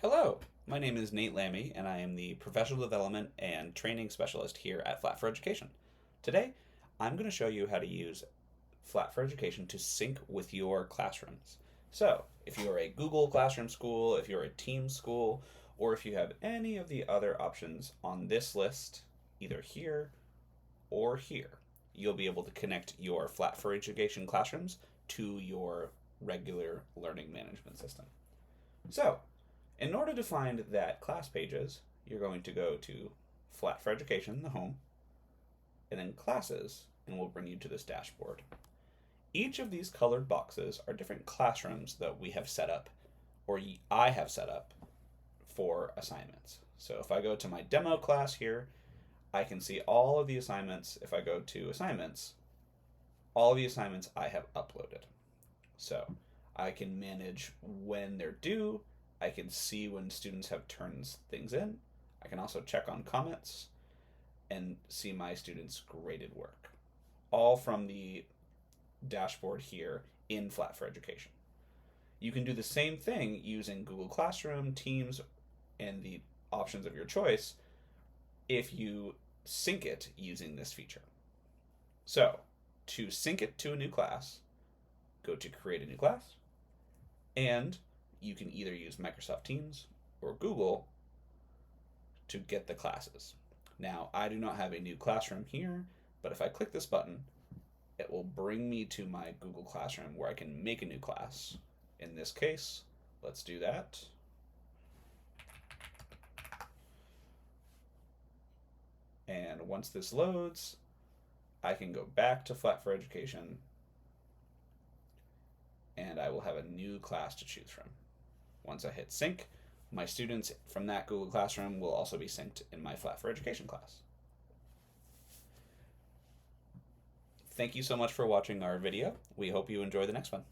Hello, my name is Nate Lammy, and I am the Professional Development and Training Specialist here at Flat for Education. Today, I'm going to show you how to use Flat for Education to sync with your classrooms. So, if you're a Google Classroom school, if you're a Teams school, or if you have any of the other options on this list, either here or here, you'll be able to connect your Flat for Education classrooms to your regular learning management system. So, in order to find that class pages, you're going to go to Flat for Education, the home, and then Classes, and we'll bring you to this dashboard. Each of these colored boxes are different classrooms that we have set up, or I have set up for assignments. So if I go to my demo class here, I can see all of the assignments. If I go to assignments, all of the assignments I have uploaded. So I can manage when they're due. I can see when students have turned things in. I can also check on comments and see my students' graded work. All from the dashboard here in Flat for Education. You can do the same thing using Google Classroom, Teams, and the options of your choice if you sync it using this feature. So, to sync it to a new class, go to Create a New Class, and you can either use Microsoft Teams or Google to get the classes. Now, I do not have a new classroom here, but if I click this button, it will bring me to my Google Classroom where I can make a new class. In this case, let's do that. And once this loads, I can go back to Flat for Education, and I will have a new class to choose from. Once I hit sync, my students from that Google Classroom will also be synced in my Flat for Education class. Thank you so much for watching our video. We hope you enjoy the next one.